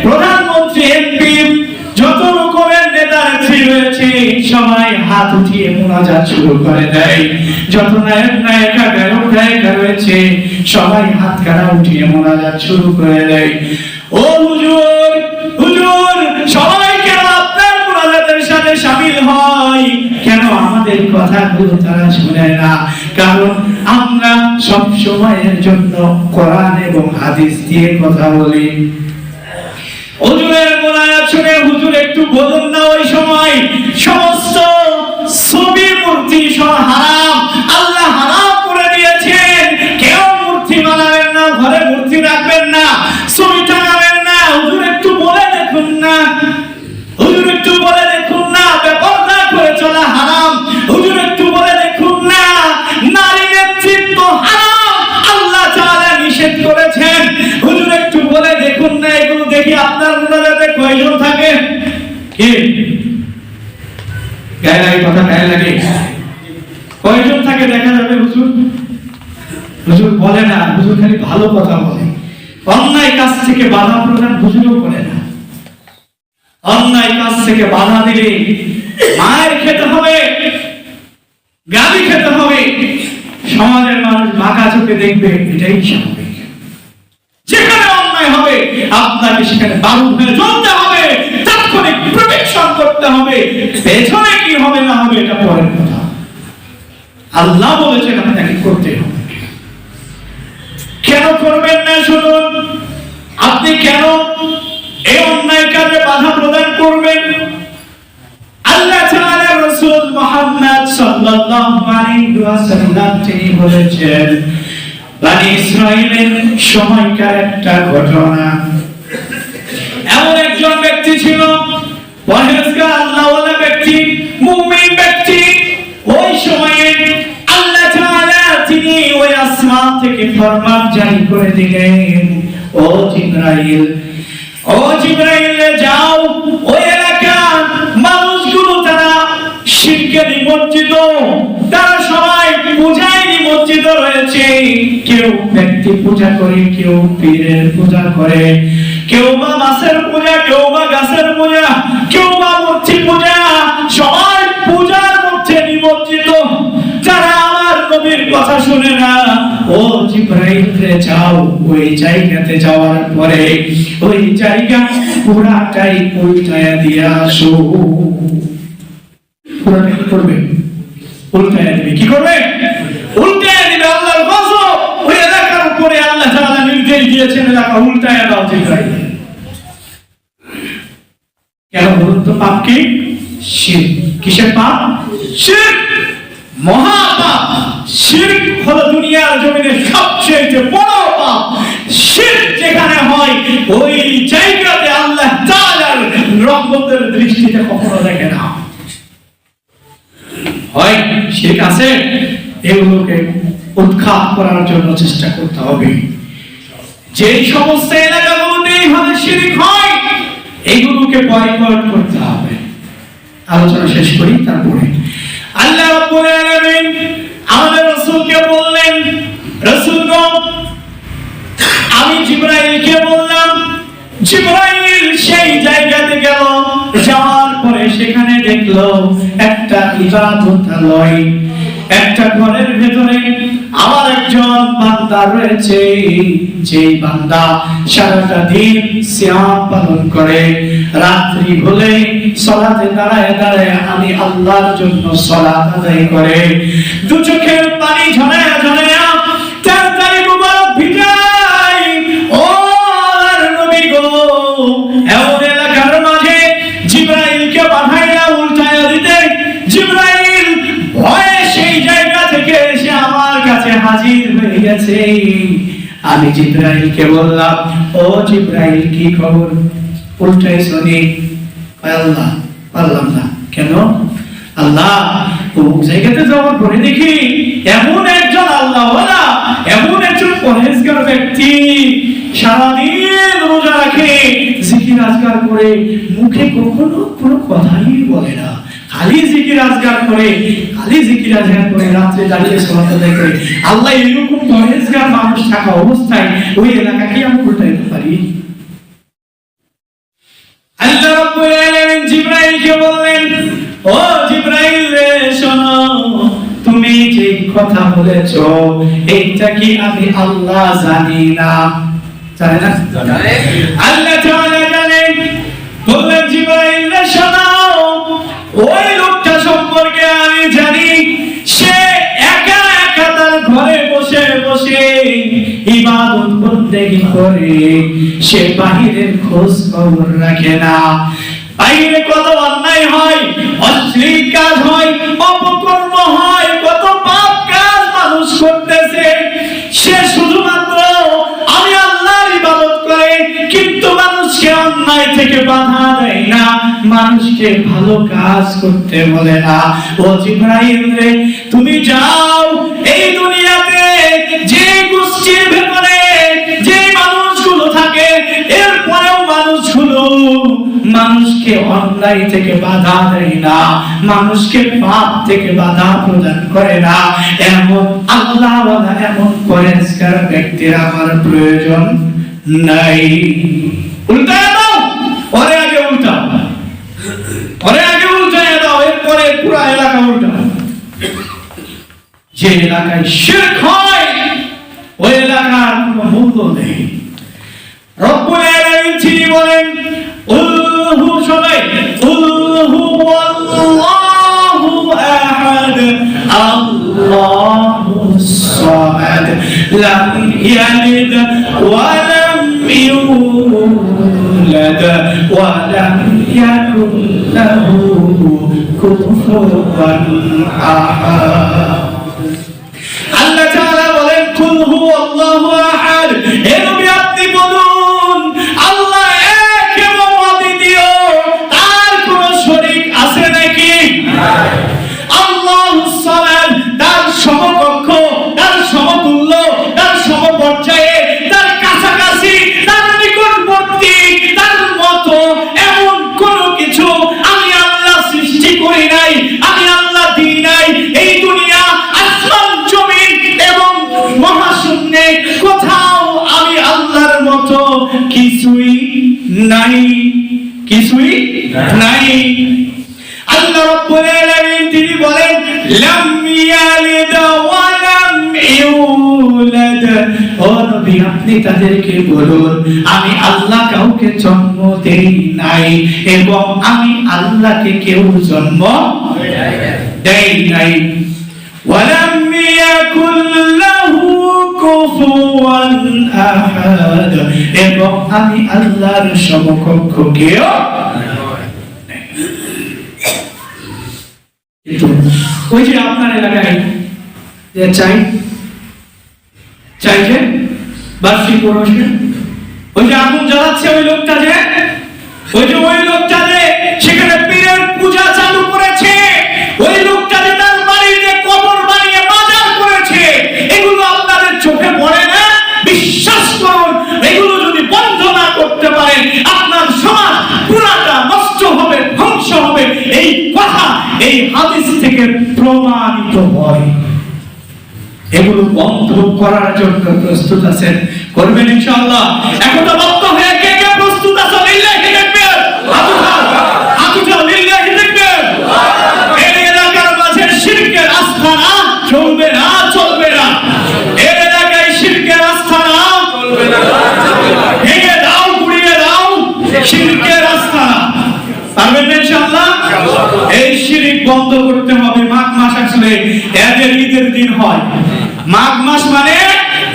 প্রধানমন্ত্রী, এমপি, যত রকমের নেতা নেত্রী রয়েছে সবাই হাত উঠিয়ে মুনাজাত শুরু করে দেয়। যত নায়ক নায়িকা, গায়ক গায়িকা রয়েছে সবাই হাত কারা উঠিয়ে মুনাজাত শুরু করে দেয়। ও হুজুর, হুজুর সবাই কেন আপনার মুনাজাতের সাথে শামিল হয়? কেন আমাদের কথাগুলো তারা শুনে না? কারণ আমরা সব সময়ের জন্য কোরআন এবং হাদিস দিয়ে কথা বলি। হুজুরের মুনাজাত শুনে হুজুর একটু বলুন না, ওই সময় সমস্ত ছবি মূর্তি সব হারাম, আল্লাহ হারাম করে দিয়েছেন। কেউ মূর্তি বানাবেন না, ঘরে মূর্তি রাখবেন না, ছবি টাঙাবেন না। হুজুর একটু বলে দেখুন না, হুজুর একটু বলে দেখুন না বেপরদা করে চলা হারাম। হুজুর একটু বলে দেখুন না নারী নেতৃত্ব হারাম, আল্লাহ তাআলা নিষেধ করেছেন। হুজুর একটু বলে দেখুন না। এগুলো দেখি আপনার মুনাজাতে কয়জন থাকে? কি গায়ে লাগে? কথা গায়ে লাগে? কয়জন থাকে দেখা যাবে? হুজুর হুজুর বলে না, হুজুর খালি ভালো কথা বলে। অন্যায় কাজ থেকে বাধা প্রদান হুজুরও করে না। অন্যায় কাজ থেকে বাধা দিলে মায়ের খেতে হবে, গালি খেতে হবে, সমাজের মানুষ বাঁকা চোখে দেখবে, এটাই স্বাভাবিক। যেখানে অন্যায় হবে আপনাকে সেখানে বারুদ হয়ে জ্বলতে হবে, তাৎক্ষণিক প্রোটেকশন করতে হবে। পেছনে কি হবে না হবে এটা পরের কথা। আল্লাহ বলেছেন আপনাকে করতে হবে। কেন করবেন না শুনুন। আপনি কেন এই অন্যায় কাজে বাধা প্রদান করবেন? আল্লাহ তাআলার রাসূল মুহাম্মদ সাল্লাল্লাহু আলাইহি ওয়াসাল্লাম তিনি বলেছেন, বনি ইসরাঈলের সময়কার একটা ঘটনা। এমন একজন ব্যক্তি ছিল, পরহেজগার আল্লাহওয়ালা ব্যক্তি, মুমিন ব্যক্তি। ওই সময়ে আল্লাহ তাআলা তিনি ওই আসমান থেকে ফরমান জারি করে দিলেন, ও জিবরাইল, ও জিবরাইল যাও, ওই এলাকার মানুষগুলো তারা শিরকে নিমজ্জিত, তারা সবাই পূজায় নিমজ্জিত রয়েছে। কেউ ব্যক্তি পূজা করে, কেউ পীরের পূজা করে, কেউ বা মাছের পূজা, কেউ বা গাছের পূজা, কেউ বা মূর্তি পূজা, সবাই পূজার মধ্যে নিমজ্জিত। যারা আমার নবীর কথা শুনে না, ও জিবরাইল রে যাও, ওই জায়গাতে যাওয়ার পরে ওই জায়গা পুরাটাই উল্টায়া দিয়ে আসো। পুরাটা কি করবে? উল্টায়া দিবে। কি করবে? উল্টায়া দিবে। আল্লাহর গজব ওই এলাকার উপরে আল্লাহ তাআলা নির্দেশ দিয়েছেন, এলাকা উল্টায়া দাও জিবরাইল। কেন বলুন তো? পাপ কি? শিরক। কিসের পাপ? শিরক, মহা পাপ। শিরক হলো দুনিয়ার জমিনে সবচেয়ে বড় পাপ। শিরক যেখানে হয় ওই জায়গাতে আল্লাহ তাআলার রহমতের দৃষ্টিতে কখনো দেখে না। হয় শিরক আছে, এগুলোকে উৎখাত করার জন্য চেষ্টা করতে হবে। যে সমস্ত এলাকাগুলোতে এইভাবে শিরক হয় এগুলোকে বয়কট করতে হবে। আলোচনা শেষ করি, তারপরে আল্লাহ রাব্বুল আলামিন আমাদের রাসূলকে বললেন, রাসূল গো, আমি জিবরাইলকে বললাম। জিবরাইল সেই জায়গাতে গেল, যাওয়ার পরে সেখানে দেখলো একটা ইবাদতালয়, একটা ঘরের ভেতরে আমার একজন বান্দা রয়েছে, যে বান্দা সারাটা দিন সিয়াম পালন করে, রাত্রি হলে সালাতে দাঁড়ায় দাঁড়ায় আমি আল্লাহর জন্য সালাত আদায় করে, দু চোখের পানি ঝরায়া ঝরায়া তার দাড়ি মুবারক ভিজায়। ও আল্লাহর নবী গো, এমন এলাকার মাঝে জিবরাইলকে পাঠাইলা উল্টায়া দিতে। জিবরাইল ভয়ে সেই জায়গা থেকে এসে আমার কাছে হাজির হয়ে গেছে। আমি জিবরাইলকে বললাম, ও জিবরাইল কি খবর? উল্টাইছো নি? আল্লাহ পারলাম না। কেন? আল্লাহ অমুক জায়গাতে যাওয়ার পরে দেখি এমন একজন আল্লাহওয়ালা, এমন একজন পরহেজগার ব্যক্তি সারাদিন রোজা রাখে, জিকির আজকার করে মুখে কখনো কোনো কথাই বলে না, খালি জিকির আজগার করে, খালি জিকির আজগার করে, রাত্রে দাঁড়িয়ে সালাত আদায় করে। আল্লাহ এরকম পরহেজগার মানুষ থাকা অবস্থায় ওই এলাকাকে আমি উল্টাইতে পারি? আল্লাহ রাব্বুল আলামিন জিবরাইলকে বললেন, ও জিবরাইল রে শোনো, তুমি যে কথা বলেছো এইটা কি আমি আল্লাহ জানি না? জানে না? জানে। আল্লাহ তাআলা জানেন। বললেন জিবরাইল রে শোনো, ওই লোকটা সম্পর্কে আমি জানি, সে একা একা তার ঘরে বসে বসে ইবাদত বন্দেগী করে, সে বাহিরের খোঁজ খবর রাখে না। বাইরে কত অন্যায় হয়, অশ্লীল কাজ হয়, অপকর্ম হয়, কত পাপ কাজ মানুষ করতেছে, সে শুধুমাত্র আমি আল্লাহর ইবাদত করে, কিন্তু মানুষকে অন্যায় থেকে বাধা দেয় না, মানুষকে ভালো কাজ করতে বলে না। ও জিবরাইল রে, তুমি যাও, এই দুনিয়াতে যে গোষ্ঠীর ভেতরে যে মানুষগুলো থাকে, এরপরেও মানুষগুলো মানুষকে অন্যায় থেকে বাধা দেয় না, মানুষকে পাপ থেকে বাধা প্রদান করে না, এমন আল্লাহওয়ালা, এমন পরহেজগার ব্যক্তির আমার প্রয়োজন নাই। উল্টায় দাও, ওরে আগে উল্টাও, ওরে আগে উল্টায় দাও, এরপরে পুরো এলাকা উল্টাও। যে এলাকায় শিরক হয় ওই এলাকার কোনো মূল্য নেই। রব্বুল আলামিন তিনি বলেন, উল্হু সবাই, উল্হু আল্লাহু আহাদ, আল্লাহুস সামাদ, লাম ইয়ালিদ ওয়া লাম ইউলাদ ওয়া লাম ইয়াকুল লাহু কুফুওয়ান আহাদ। আল্লাহ তাআলা বলেন, কুল হু আল্লাহু আহাদ, হে নবী আপনি বলুন আল্লাহ এক এবং অদ্বিতীয়, তার কোনো শরীক আছে নাকি? আল্লাহুস সামাদ, তার সমকক্ষ, তার সমতুল্য, তার সমপর্যায়ে, তার কাছাকাছি, তার নিকটবর্তী, তার মতো এমন কোনো কিছু আমি আল্লাহ সৃষ্টি করি নাই, আমি আল্লাহ দিই নাই। এই দুনিয়া, আসমান, জমিন এবং মহাশূন্যে কোথাও আমি আল্লাহর মতো কিছুই নাই, কিছুই নাই। আল্লাহ রাব্বুল আলামিন তিনি বলেন, লাম ইয়ালিদ ওয়া লাম ইউলাদ, ও নবী আপনি তাদেরকে বলুন আমি আল্লাহ কাউকে জন্ম দেই নাই এবং আমি আল্লাহকে কেউ জন্ম দেই নাই। ওয়া লাম ইয়াকুল লাহু কুফুওয়ান আহাদ, এবং আমি আল্লাহর সমকক্ষ কেউ। ওই যে আপনার এলাকায় যে চাইছে বার্ষিক পৌরসভা, ওই যে আগুন জ্বালাচ্ছে ওই লোকটা যে, ওই লোকটা যে সেখানে পীরের পূজা চালু করেছে, ওই লোকটা যে তার বাড়িতে কবর বানিয়ে মাজার করেছে, এগুলো আপনাদের চোখে পড়ে না? বিশ্বাস করুন, এগুলো যদি বন্ধ না করতে পারেন আপনার সমাজ পুরাটা নষ্ট হবে, ধ্বংস হবে। এই কথা এই হাদিস থেকে প্রমাণিত হয়। এগুলো বন্ধ করার জন্য প্রস্তুত আছেন? করবেন ইনশাআল্লাহ। একদা বন্ধ হয়ে কে কে প্রস্তুত আছেন? লিল্লাহি তাকবীর, আতুজাও লিল্লাহি তাকবীর। এই এলাকার মাঝে শিরকের আস্থানা চলবে না, চলবে না। এই এলাকায় শিরকের আস্থানা চলবে না, ভেঙে দাও, গুড়িয়ে দাও শিরকের আস্থানা। পারবেন ইনশাআল্লাহ? এই শিরক বন্ধ করতে হবে। মাঘ মাস আসলে এদের ঈদের দিন হয়। মাঘ মাস মানে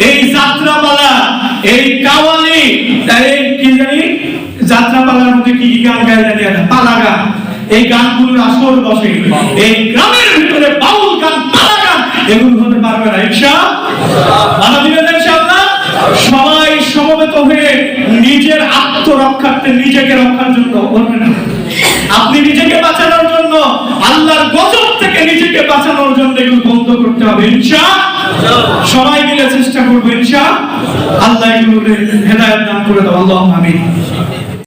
এই যাত্রাপালা, এই কাওয়ালি, এই কি জানি যাত্রাপালার মধ্যে কি কি গান গায় জানি না, পালা গান, এই গানগুলোর আসর বসে। এই গ্রামের ভিতরে বাউল গান, পালা গান, এগুলো হতে পারবে না ইনশাআল্লাহ। ইনশাআল্লাহ সবাই সমবেত হয়ে নিজের আত্মরক্ষার্থে, নিজেকে রক্ষার জন্য বলবেন, আপনি নিজেকে বাঁচানোর জন্য, আল্লাহর গজব থেকে নিজেকে বাঁচানোর জন্য এগুলো বন্ধ করতে হবে ইনশাআল্লাহ। সবাই মিলে চেষ্টা করবো ইনশাআল্লাহ। আল্লাহ এগুলোকে হেদায়েত দান করে দাও, আল্লাহুম্মা আমিন।